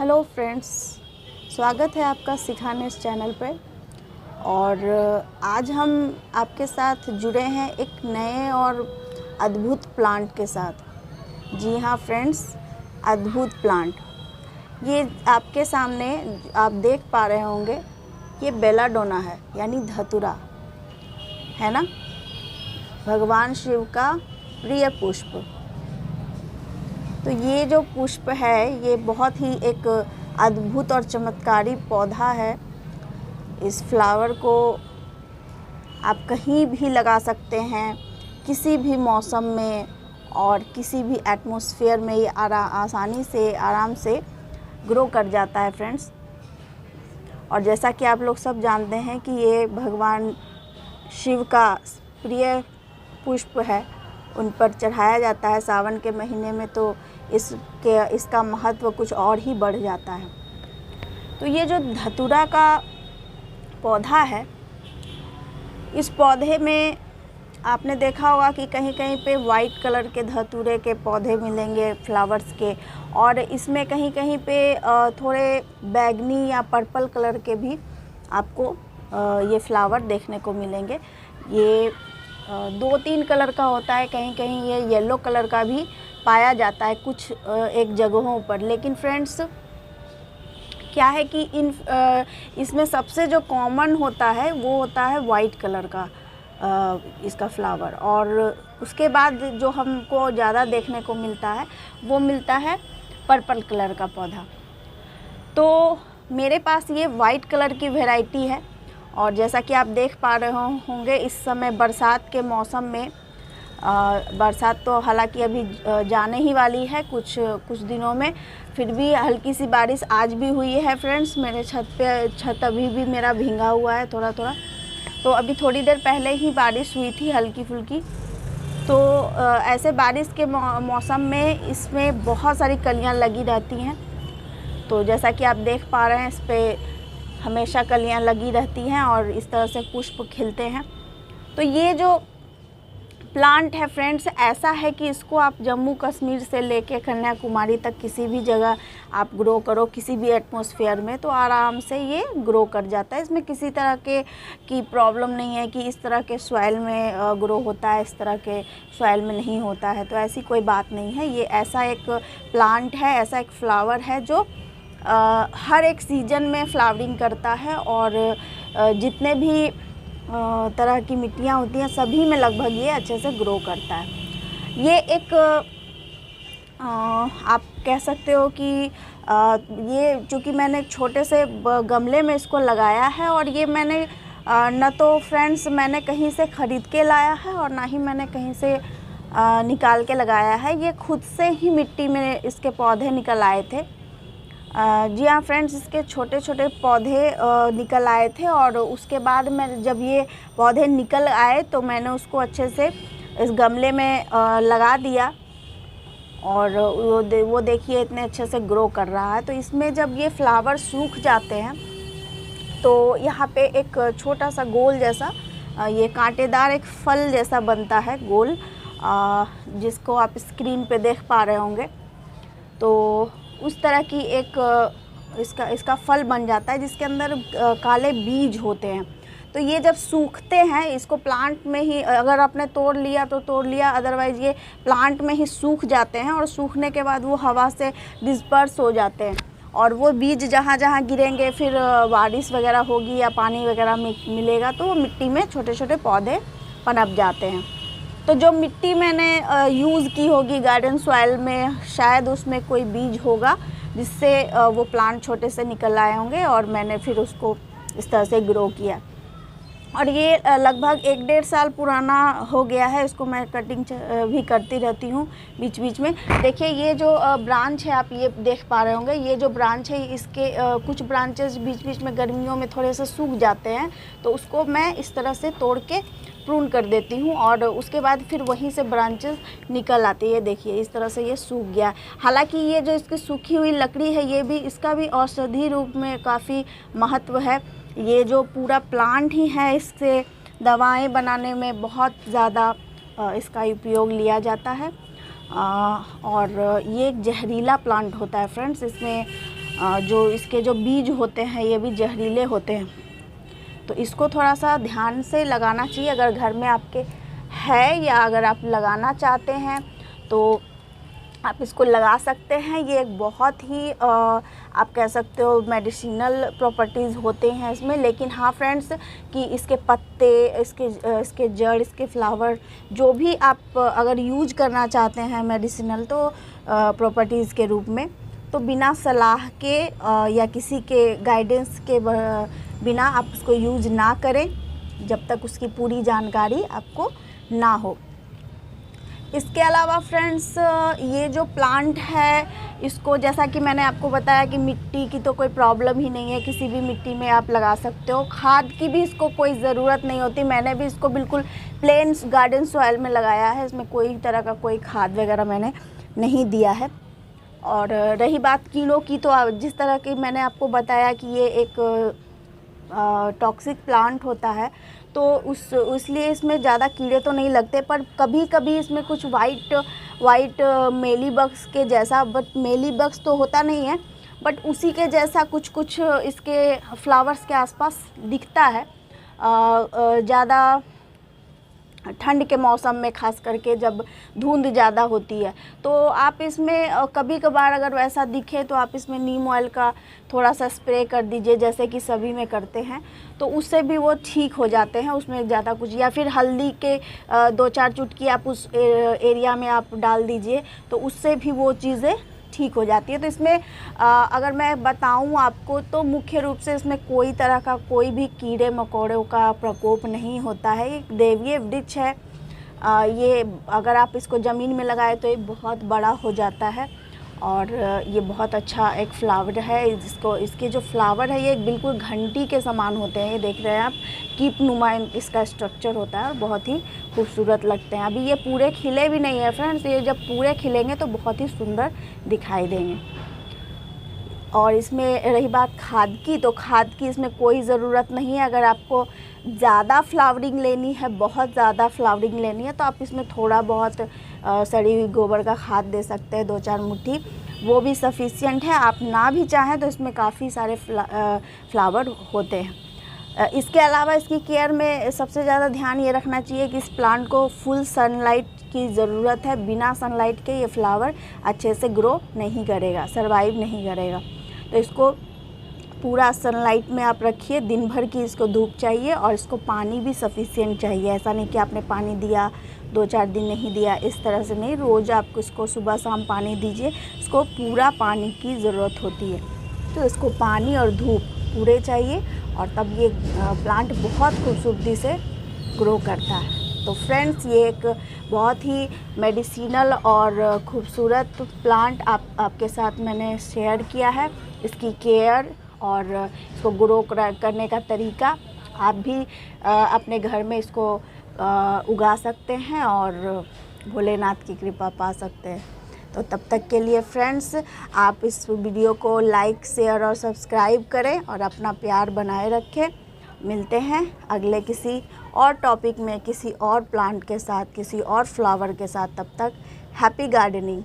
Hello friends, स्वागत है आपका सिखाने इस चैनल पे। और आज हम आपके साथ जुड़े हैं एक नए और अद्भुत प्लांट के साथ। जी हाँ फ्रेंड्स, अद्भुत प्लांट। ये आपके सामने आप देख पा रहे होंगे, ये बेलाडोना है, यानी धतूरा है ना, भगवान शिव का प्रिय पुष्प। तो ये जो पुष्प है ये बहुत ही एक अद्भुत और चमत्कारी पौधा है। इस फ्लावर को आप कहीं भी लगा सकते हैं, किसी भी मौसम में और किसी भी एटमॉस्फेयर में ये आसानी से आराम से ग्रो कर जाता है फ्रेंड्स। और जैसा कि आप लोग सब जानते हैं कि ये भगवान शिव का प्रिय पुष्प है, उन पर चढ़ाया जाता है सावन के महीने में, तो इसका महत्व कुछ और ही बढ़ जाता है। तो ये जो धतूरा का पौधा है, इस पौधे में आपने देखा होगा कि कहीं कहीं पे वाइट कलर के धतूरे के पौधे मिलेंगे, फ्लावर्स के, और इसमें कहीं कहीं पे थोड़े बैगनी या पर्पल कलर के भी आपको ये फ्लावर देखने को मिलेंगे। ये 2-3 कलर का होता है, कहीं कहीं ये येलो कलर का भी पाया जाता है कुछ एक जगहों पर। लेकिन फ्रेंड्स क्या है कि इसमें सबसे जो कॉमन होता है वो होता है वाइट कलर का इसका फ्लावर, और उसके बाद जो हमको ज़्यादा देखने को मिलता है वो मिलता है पर्पल कलर का पौधा। तो मेरे पास ये वाइट कलर की वैरायटी है, और जैसा कि आप देख पा रहे होंगे इस समय बरसात के मौसम में, बरसात तो हालांकि अभी जाने ही वाली है कुछ दिनों में, फिर भी हल्की सी बारिश आज भी हुई है फ्रेंड्स। मेरे छत अभी भी मेरा भींगा हुआ है थोड़ा थोड़ा। तो अभी थोड़ी देर पहले ही बारिश हुई थी हल्की फुल्की। तो ऐसे बारिश के मौसम में इसमें बहुत सारी कलियां लगी रहती हैं। तो जैसा कि आप देख पा रहे हैं, इस पर हमेशा कलियां लगी रहती हैं और इस तरह से पुष्प खिलते हैं। तो ये जो प्लांट है फ्रेंड्स, ऐसा है कि इसको आप जम्मू कश्मीर से लेके कन्याकुमारी तक किसी भी जगह आप ग्रो करो, किसी भी एटमॉस्फेयर में, तो आराम से ये ग्रो कर जाता है। इसमें किसी तरह की प्रॉब्लम नहीं है कि इस तरह के सॉइल में ग्रो होता है, इस तरह के सॉइल में नहीं होता है, तो ऐसी कोई बात नहीं है। ये ऐसा एक प्लांट है, ऐसा एक फ्लावर है जो हर एक सीजन में फ्लावरिंग करता है, और जितने भी तरह की मिट्टियाँ होती हैं सभी में लगभग ये अच्छे से ग्रो करता है। ये एक आप कह सकते हो कि ये चूँकि मैंने एक छोटे से गमले में इसको लगाया है, और ये मैंने न तो फ्रेंड्स मैंने कहीं से ख़रीद के लाया है और ना ही मैंने कहीं से निकाल के लगाया है। ये खुद से ही मिट्टी में इसके पौधे निकल आए थे। जी हाँ फ्रेंड्स, इसके छोटे छोटे पौधे निकल आए थे, और उसके बाद मैं जब ये पौधे निकल आए तो मैंने उसको अच्छे से इस गमले में लगा दिया, और वो देखिए इतने अच्छे से ग्रो कर रहा है। तो इसमें जब ये फ्लावर सूख जाते हैं तो यहाँ पे एक छोटा सा गोल जैसा ये कांटेदार एक फल जैसा बनता है, गोल, जिसको आप स्क्रीन पे देख पा रहे होंगे। तो उस तरह की एक इसका फल बन जाता है, जिसके अंदर काले बीज होते हैं। तो ये जब सूखते हैं, इसको प्लांट में ही अगर आपने तोड़ लिया तो तोड़ लिया, अदरवाइज़ ये प्लांट में ही सूख जाते हैं, और सूखने के बाद वो हवा से डिस्पर्स हो जाते हैं, और वो बीज जहाँ जहाँ गिरेंगे, फिर बारिश वगैरह होगी या पानी वगैरह मिलेगा तो वो मिट्टी में छोटे छोटे पौधे पनप जाते हैं। तो जो मिट्टी मैंने यूज़ की होगी गार्डन सॉइल में, शायद उसमें कोई बीज होगा जिससे वो प्लांट छोटे से निकल आए होंगे, और मैंने फिर उसको इस तरह से ग्रो किया। और ये लगभग 1-1.5 साल पुराना हो गया है। इसको मैं कटिंग भी करती रहती हूँ बीच बीच में। देखिए ये जो ब्रांच है, आप ये देख पा रहे होंगे, ये जो ब्रांच है इसके कुछ ब्रांचेस बीच बीच में गर्मियों में थोड़े से सूख जाते हैं, तो उसको मैं इस तरह से तोड़ के प्रून कर देती हूँ, और उसके बाद फिर वहीं से ब्रांचेस निकल आती है। देखिए इस तरह से ये सूख गया। हालांकि ये जो इसकी सूखी हुई लकड़ी है, ये भी, इसका भी औषधि रूप में काफ़ी महत्व है। ये जो पूरा प्लांट ही है, इससे दवाएं बनाने में बहुत ज़्यादा इसका उपयोग लिया जाता है। और ये एक जहरीला प्लांट होता है फ्रेंड्स। इसमें जो इसके जो बीज होते हैं ये भी जहरीले होते हैं, तो इसको थोड़ा सा ध्यान से लगाना चाहिए। अगर घर में आपके है या अगर आप लगाना चाहते हैं तो आप इसको लगा सकते हैं। ये एक बहुत ही आप कह सकते हो मेडिसिनल प्रॉपर्टीज़ होते हैं इसमें। लेकिन हाँ फ्रेंड्स, कि इसके पत्ते, इसके जड़, इसके फ्लावर जो भी आप अगर यूज करना चाहते हैं मेडिसिनल तो प्रॉपर्टीज़ के रूप में, तो बिना सलाह के या किसी के गाइडेंस के बिना आप उसको यूज ना करें जब तक उसकी पूरी जानकारी आपको ना हो। इसके अलावा फ्रेंड्स, ये जो प्लांट है इसको, जैसा कि मैंने आपको बताया कि मिट्टी की तो कोई प्रॉब्लम ही नहीं है, किसी भी मिट्टी में आप लगा सकते हो। खाद की भी इसको कोई ज़रूरत नहीं होती। मैंने भी इसको बिल्कुल प्लेन गार्डन सॉइल में लगाया है, इसमें कोई तरह का कोई खाद वगैरह मैंने नहीं दिया है। और रही बात कीड़ों की, तो जिस तरह की मैंने आपको बताया कि ये एक टॉक्सिक प्लांट होता है, तो इसलिए इसमें ज़्यादा कीड़े तो नहीं लगते, पर कभी कभी इसमें कुछ वाइट मेलीबग्स के जैसा, बट मेलीबग्स तो होता नहीं है, बट उसी के जैसा कुछ इसके फ्लावर्स के आसपास दिखता है। ज़्यादा ठंड के मौसम में, ख़ास करके जब धुंध ज़्यादा होती है, तो आप इसमें कभी कभार अगर वैसा दिखे तो आप इसमें नीम ऑयल का थोड़ा सा स्प्रे कर दीजिए, जैसे कि सभी में करते हैं, तो उससे भी वो ठीक हो जाते हैं। उसमें ज़्यादा कुछ, या फिर हल्दी के 2-4 चुटकी आप उस एरिया में आप डाल दीजिए, तो उससे भी वो चीज़ें ठीक हो जाती है। तो इसमें अगर मैं बताऊं आपको, तो मुख्य रूप से इसमें कोई तरह का कोई भी कीड़े मकोड़ों का प्रकोप नहीं होता है। एक देवीय वृक्ष है। ये अगर आप इसको ज़मीन में लगाए तो ये बहुत बड़ा हो जाता है, और ये बहुत अच्छा एक फ्लावर है। इसके जो फ्लावर है ये बिल्कुल घंटी के समान होते हैं। ये देख रहे हैं आप, कीप नुमा इसका स्ट्रक्चर होता है और बहुत ही खूबसूरत लगते हैं। अभी ये पूरे खिले भी नहीं है फ्रेंड्स, ये जब पूरे खिलेंगे तो बहुत ही सुंदर दिखाई देंगे। और इसमें रही बात खाद की, तो खाद की इसमें कोई ज़रूरत नहीं है। अगर आपको ज़्यादा फ्लावरिंग लेनी है, बहुत ज़्यादा फ्लावरिंग लेनी है, तो आप इसमें थोड़ा बहुत सड़ी हुई गोबर का खाद दे सकते हैं, 2-4 मुट्ठी, वो भी सफिशिएंट है। आप ना भी चाहें तो इसमें काफ़ी सारे फ्लावर होते हैं। इसके अलावा इसकी केयर में सबसे ज़्यादा ध्यान ये रखना चाहिए कि इस प्लांट को फुल सनलाइट की ज़रूरत है। बिना सनलाइट के ये फ्लावर अच्छे से ग्रो नहीं करेगा, सर्वाइव नहीं करेगा। तो इसको पूरा सनलाइट में आप रखिए, दिन भर की इसको धूप चाहिए, और इसको पानी भी सफिशिएंट चाहिए। ऐसा नहीं कि आपने पानी दिया 2-4 दिन नहीं दिया, इस तरह से नहीं। रोज़ आप इसको सुबह शाम पानी दीजिए। इसको पूरा पानी की ज़रूरत होती है, तो इसको पानी और धूप पूरे चाहिए, और तब ये प्लांट बहुत खूबसूरती से ग्रो करता है। तो फ्रेंड्स, ये एक बहुत ही मेडिसिनल और खूबसूरत प्लांट आपके साथ मैंने शेयर किया है। इसकी केयर और इसको ग्रो करने का तरीका आप भी अपने घर में इसको उगा सकते हैं और भोलेनाथ की कृपा पा सकते हैं। तो तब तक के लिए फ्रेंड्स, आप इस वीडियो को लाइक, शेयर और सब्सक्राइब करें और अपना प्यार बनाए रखें। मिलते हैं अगले किसी और टॉपिक में, किसी और प्लांट के साथ, किसी और फ्लावर के साथ। तब तक हैप्पी गार्डनिंग।